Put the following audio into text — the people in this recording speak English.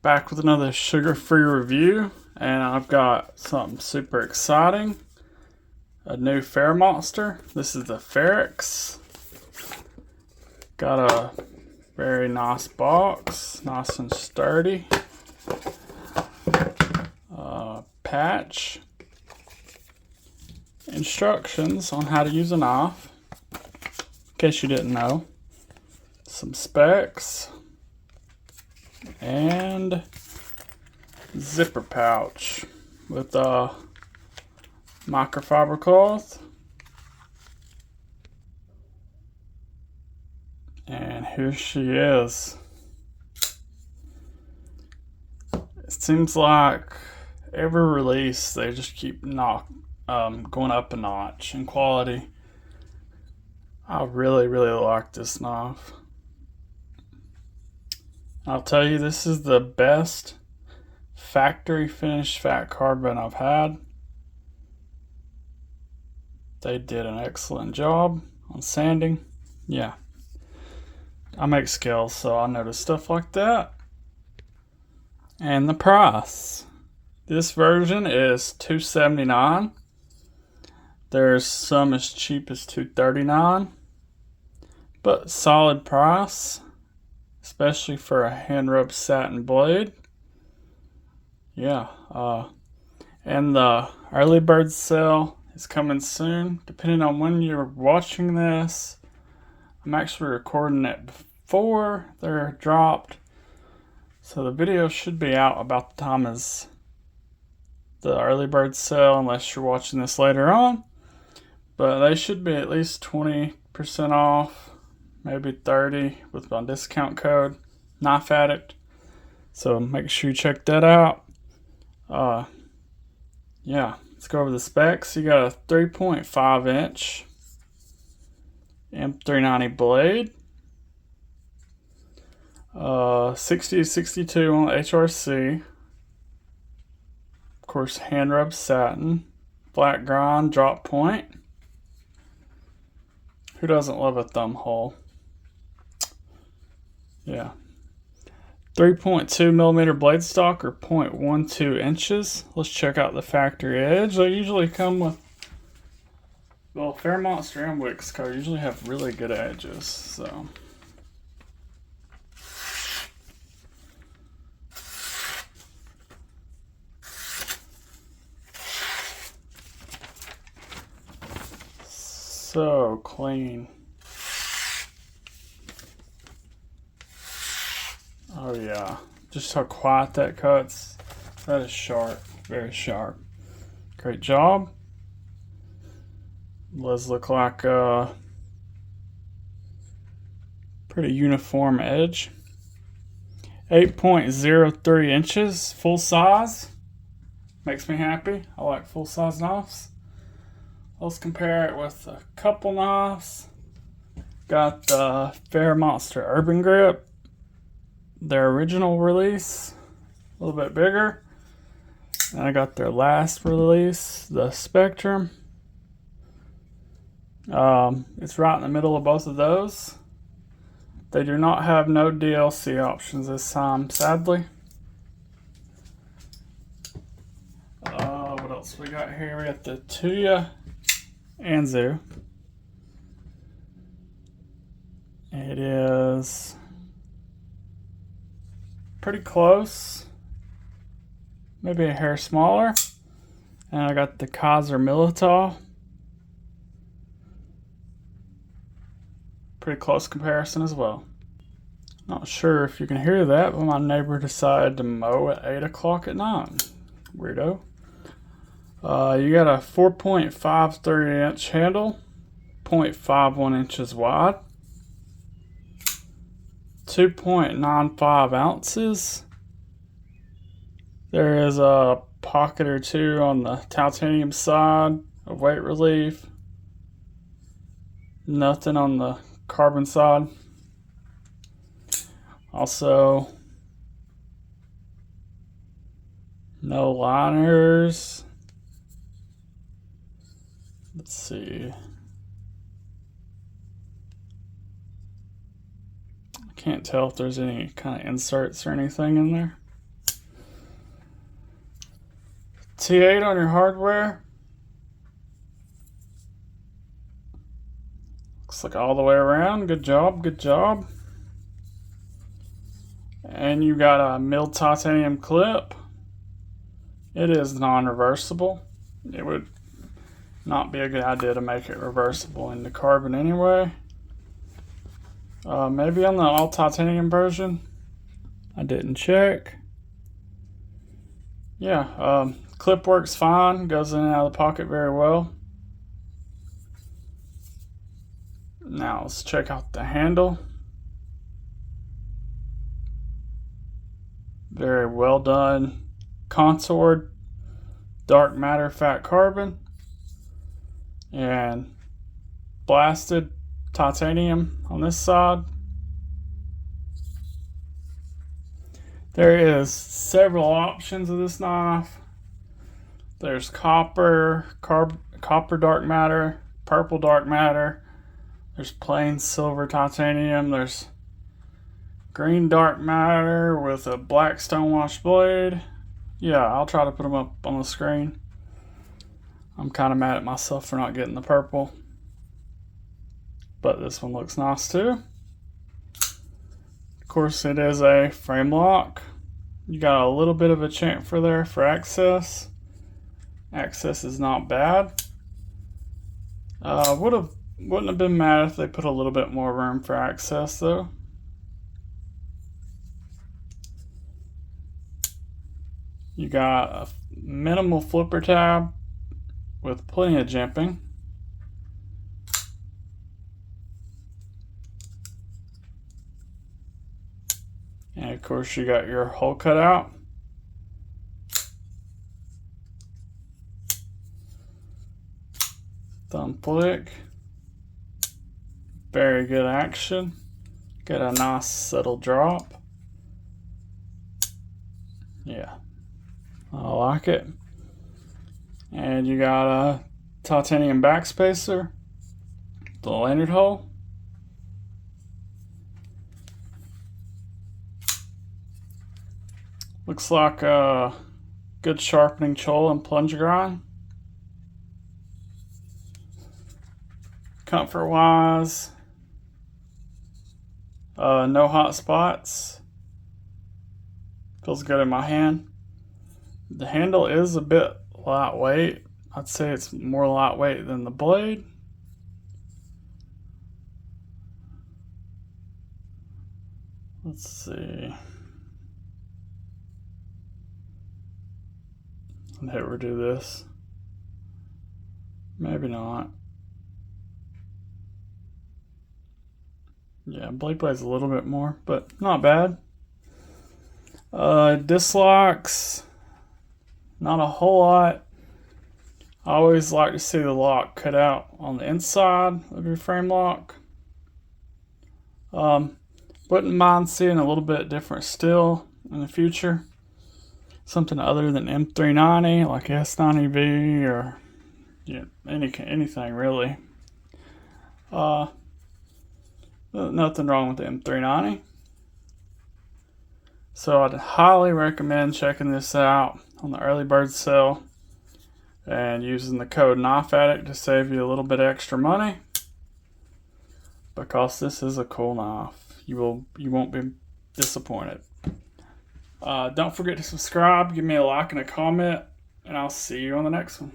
Back with another sugar-free review, and I've got something super exciting. A new Ferramonster. This is the Ferrox. Got a very nice box, nice and sturdy. Patch. Instructions on how to use a knife, in case you didn't know. Some specs. And zipper pouch with a microfiber cloth. And here she is. It seems like every release they just keep going up a notch in quality. I really like this knife. I'll tell you, this is the best factory finished fat carbon I've had. They did an excellent job on sanding. Yeah, I make scales, so I notice stuff like that. And the price. This version is $279. There's some as cheap as $239, but solid price, especially for a hand rubbed satin blade. Yeah, and the early bird sale is coming soon. Depending on when you're watching this, I'm actually recording it before they're dropped, so the video should be out about the time as the early bird sale, unless you're watching this later on. But they should be at least 20% off, maybe 30% with my discount code KNIFEADDICT. So make sure you check that out. Yeah, let's go over the specs. You got a 3.5 inch M390 blade, 60 to 62 on HRC. Of course, hand rubbed satin, flat grind, drop point. Who doesn't love a thumb hole? Yeah. 3.2 millimeter blade stock, or 0.12 inches. Let's check out the factory edge. They usually come with, well, Ferramonster and Wixco usually have really good edges, so. So clean. Oh yeah, just how quiet that cuts. That is sharp, very sharp. Great job. Does look like a pretty uniform edge. 8.03 inches, full size. Makes me happy. I like full size knives. Let's compare it with a couple knives. Got the Ferramonster Urban Grip, their original release, a little bit bigger. And I got their last release, the Spectrum. It's right in the middle of both of those. They do not have no DLC options this time, sadly. What else we got here? We got the Tuya Knives. It is pretty close, maybe a hair smaller. And I got the Kaiser Militao. Pretty close comparison as well. Not sure if you can hear that, but my neighbor decided to mow at 8 o'clock at night. Weirdo. You got a 4.53 inch handle, 0.51 inches wide, 2.95 ounces. There is a pocket or two on the titanium side of weight relief. Nothing on the carbon side. Also, no liners. Let's see. I can't tell if there's any kind of inserts or anything in there. T8 on your hardware. Looks like all the way around. Good job, good job. And you got a milled titanium clip. It is non-reversible. It would not be a good idea to make it reversible into carbon anyway. Maybe on the all titanium version. I didn't check. Yeah, clip works fine. Goes in and out of the pocket very well. Now let's check out the handle. Very well done. Contoured dark matter fat carbon and blasted titanium on this side. There is several options of this knife. There's copper, copper dark matter, purple dark matter. There's plain silver titanium. There's green dark matter with a black stonewash blade. Yeah, I'll try to put them up on the screen. I'm kind of mad at myself for not getting the purple. But this one looks nice too. Of course, it is a frame lock. You got a little bit of a chamfer there for access. Access is not bad. Wouldn't have been mad if they put a little bit more room for access though. You got a minimal flipper tab with plenty of jimping. And of course you got your hole cut out. Thumb flick. Very good action. Get a nice subtle drop. Yeah, I like it. And you got a titanium backspacer, the lanyard hole. Looks like a good sharpening choil and plunger grind. Comfort wise, no hot spots. Feels good in my hand. The handle is a bit lightweight. I'd say it's more lightweight than the blade. Let's see. I'll hit redo this. Maybe not. Yeah, blade weight's a little bit more, but not bad. Dislocks, not a whole lot. I always like to see the lock cut out on the inside of your frame lock. Wouldn't mind seeing a little bit different still in the future. Something other than M390, like S90V or anything really. Nothing wrong with the M390. So I'd highly recommend checking this out on the early bird sale and using the code KNIFEADDICT to save you a little bit extra money, because this is a cool knife. You won't be disappointed. Don't forget to subscribe, give me a like and a comment, and I'll see you on the next one.